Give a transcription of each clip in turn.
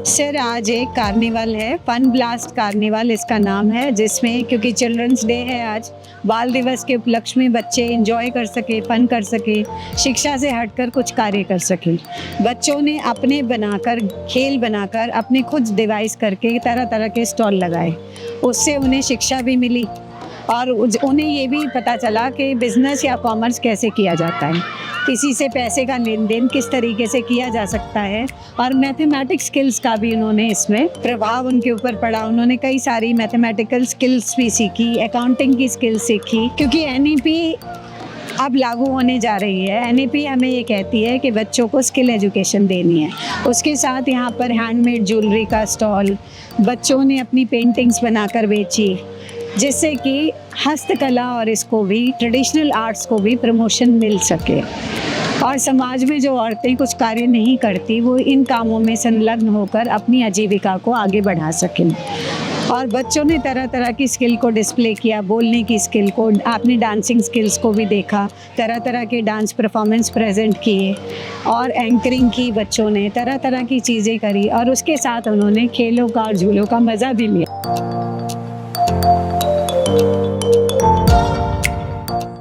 Sir आज एक carnival है, फन ब्लास्ट कार्निवल इसका नाम है, जिसमें क्योंकि चिल्ड्रंस डे है आज, बाल दिवस के उपलक्ष्य में बच्चे एंजॉय कर सके, फन कर सके, शिक्षा से हटकर कुछ कार्य कर सके। बच्चों ने अपने बनाकर, खेल बनाकर, अपने खुद डिवाइस करके तरह तरह के स्टॉल लगाए। उससे उन्हें शिक्षा भी मिली और उन्हें ये भी पता चला कि बिज़नेस या कॉमर्स कैसे किया जाता है, किसी से पैसे का लेन देन किस तरीके से किया जा सकता है, और मैथमेटिक्स स्किल्स का भी उन्होंने इसमें प्रभाव उनके ऊपर पड़ा। उन्होंने कई सारी मैथमेटिकल स्किल्स भी सीखी, अकाउंटिंग की स्किल्स सीखी, क्योंकि एनईपी अब लागू होने जा रही है। एनईपी हमें ये कहती है कि बच्चों को स्किल एजुकेशन देनी है। उसके साथ यहाँ पर हैंडमेड ज्वेलरी का स्टॉल, बच्चों ने अपनी पेंटिंग्स बनाकर बेची, जिससे कि हस्तकला और इसको भी, ट्रेडिशनल आर्ट्स को भी प्रमोशन मिल सके, और समाज में जो औरतें कुछ कार्य नहीं करती वो इन कामों में संलग्न होकर अपनी आजीविका को आगे बढ़ा सकें। और बच्चों ने तरह तरह की स्किल को डिस्प्ले किया, बोलने की स्किल को, आपने डांसिंग स्किल्स को भी देखा, तरह तरह के डांस परफॉर्मेंस प्रेजेंट किए, और एंकरिंग की बच्चों ने, तरह तरह की चीज़ें करी, और उसके साथ उन्होंने खेलों का और झूलों का मज़ा भी लिया।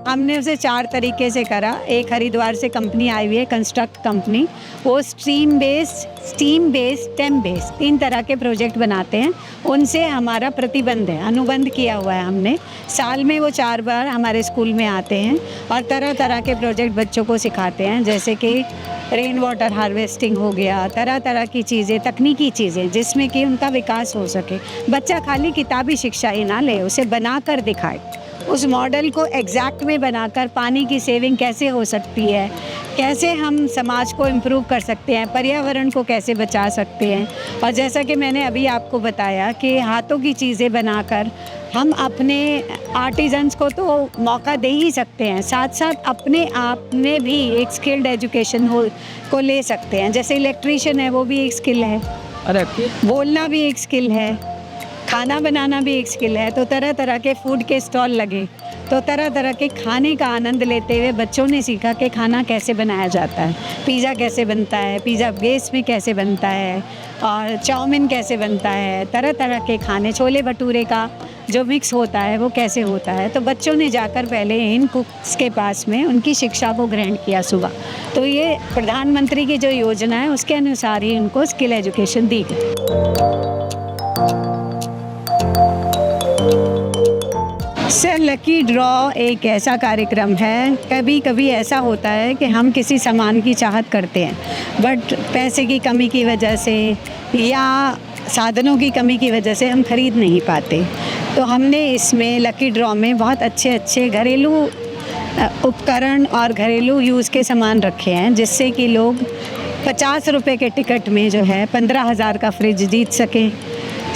हमने उसे 4 तरीके से करा। एक हरिद्वार से कंपनी आई हुई है, कंस्ट्रक्ट कंपनी, वो स्टीम बेस्ड, टेम बेस्ड 3 तरह के प्रोजेक्ट बनाते हैं। उनसे हमारा प्रतिबंध है, अनुबंध किया हुआ है हमने। साल में वो 4 बार हमारे स्कूल में आते हैं और तरह तरह के प्रोजेक्ट बच्चों को सिखाते हैं, जैसे कि रेन वाटर हार्वेस्टिंग हो गया, तरह तरह की चीज़ें, तकनीकी चीज़ें, जिसमें कि उनका विकास हो सके। बच्चा खाली किताबी शिक्षा ही ना ले, उसे बना कर दिखाए, उस मॉडल को एग्जैक्ट में बनाकर पानी की सेविंग कैसे हो सकती है, कैसे हम समाज को इम्प्रूव कर सकते हैं, पर्यावरण को कैसे बचा सकते हैं। और जैसा कि मैंने अभी आपको बताया कि हाथों की चीज़ें बनाकर हम अपने आर्टिजन्स को तो मौका दे ही सकते हैं, साथ साथ अपने आप में भी एक स्किल्ड एजुकेशन को ले सकते हैं। जैसे इलेक्ट्रीशियन है, वो भी एक स्किल है, बोलना भी एक स्किल है, खाना बनाना भी एक स्किल है। तो तरह तरह के फूड के स्टॉल लगे, तो तरह तरह के खाने का आनंद लेते हुए बच्चों ने सीखा कि खाना कैसे बनाया जाता है, पिज़्ज़ा कैसे बनता है, पिज़्ज़ा बेस में कैसे बनता है, और चाउमीन कैसे बनता है, तरह तरह के खाने, छोले भटूरे का जो मिक्स होता है वो कैसे होता है। तो बच्चों ने जाकर पहले इन कुक्स के पास में उनकी शिक्षा को ग्रहण किया सुबह। तो ये प्रधानमंत्री की जो योजना है उसके अनुसार ही उनको स्किल एजुकेशन दी गई। सर, लकी ड्रॉ एक ऐसा कार्यक्रम है, कभी कभी ऐसा होता है कि हम किसी सामान की चाहत करते हैं, बट पैसे की कमी की वजह से या साधनों की कमी की वजह से हम खरीद नहीं पाते। तो हमने इसमें लकी ड्रॉ में बहुत अच्छे अच्छे घरेलू उपकरण और घरेलू यूज़ के सामान रखे हैं, जिससे कि लोग 50 रुपये के टिकट में जो है 15,000 का फ्रिज जीत सकें।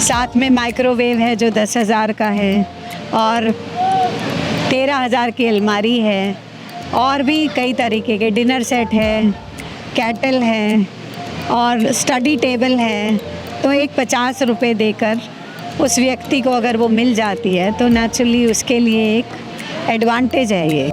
साथ में माइक्रोवेव है जो 10,000 का है, और 13,000 की अलमारी है, और भी कई तरीके के डिनर सेट है, कैटल है और स्टडी टेबल है। तो एक 50 रुपये देकर उस व्यक्ति को अगर वो मिल जाती है तो नेचुरली उसके लिए एक एडवांटेज है ये।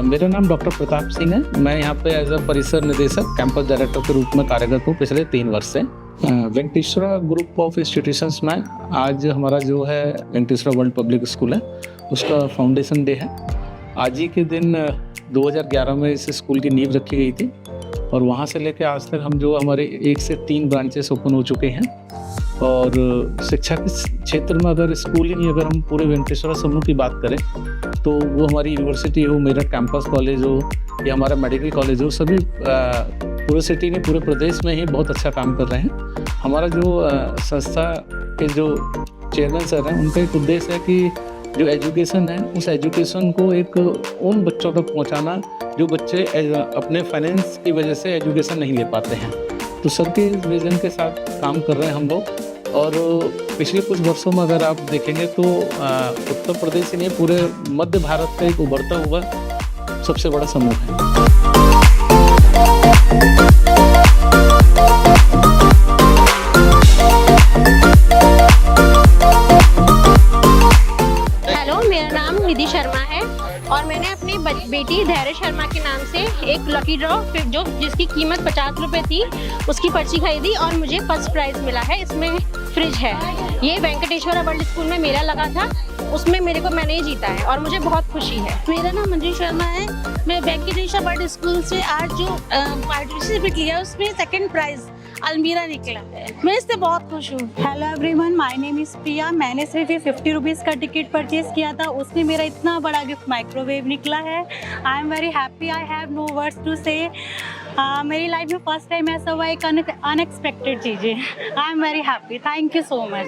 मेरा नाम डॉक्टर प्रताप सिंह है। मैं यहाँ पे एज अ परिसर निदेशक कैंपस डायरेक्टर के रूप में कार्यरत हूँ पिछले 3 वर्ष से। वेंकटेश्वरा ग्रुप ऑफ इंस्टीट्यूशंस में आज हमारा जो है वेंकटेश्वरा वर्ल्ड पब्लिक स्कूल है उसका फाउंडेशन डे है। आज ही के दिन 2011 में इस स्कूल की नींव रखी गई थी और वहाँ से लेकर आज तक हम जो हमारे 1 से 3 ब्रांचेस ओपन हो चुके हैं। और शिक्षा के क्षेत्र में अगर स्कूल ही नहीं, अगर हम पूरे वेंकटेश्वरा समूह की बात करें तो वो हमारी यूनिवर्सिटी हो, मेरा कैंपस कॉलेज हो या हमारा मेडिकल कॉलेज हो, सभी पूरे सिटी में, पूरे प्रदेश में ही बहुत अच्छा काम कर रहे हैं। हमारा जो संस्था के जो चेयरमैन सर हैं उनका एक उद्देश्य है कि जो एजुकेशन है उस एजुकेशन को एक उन बच्चों तक पहुंचाना जो बच्चे अपने फाइनेंस की वजह से एजुकेशन नहीं ले पाते हैं। तो सर के विजन के साथ काम कर रहे हैं हम लोग। और पिछले कुछ वर्षों में अगर आप देखेंगे तो उत्तर प्रदेश ही नहीं, पूरे मध्य भारत का एक उभरता हुआ सबसे बड़ा समूह है। हेलो, मेरा नाम निधि शर्मा है और मैंने अपनी बेटी धैर्य शर्मा के नाम से एक लकी ड्रॉ जो जिसकी कीमत 50 रुपये थी उसकी पर्ची खरीदी और मुझे फर्स्ट प्राइज़ मिला है। इसमें फ्रिज है। ये वेंकटेश्वरा वर्ल्ड स्कूल में मेला लगा था, उसमें मैंने ही जीता है और मुझे बहुत खुशी है। मेरा नाम मंजू शर्मा है। मैं वेंकटेश्वरा वर्ल्ड स्कूल से आज जो पार्टिसिपेट किया उसमें 2nd प्राइज़ अलमीरा निकला है। मैं इससे बहुत खुश हूँ। Hello everyone, my name is Priya. मैंने सिर्फ ये 50 रुपीज़ का टिकट परचेज किया था, उसमें मेरा इतना बड़ा गिफ्ट माइक्रोवेव निकला है। I am very happy, I have no words to say. मेरी लाइफ में फर्स्ट टाइम ऐसा हुआ, एक अनएक्सपेक्टेड चीज़ें। आई am very happy, thank you so much.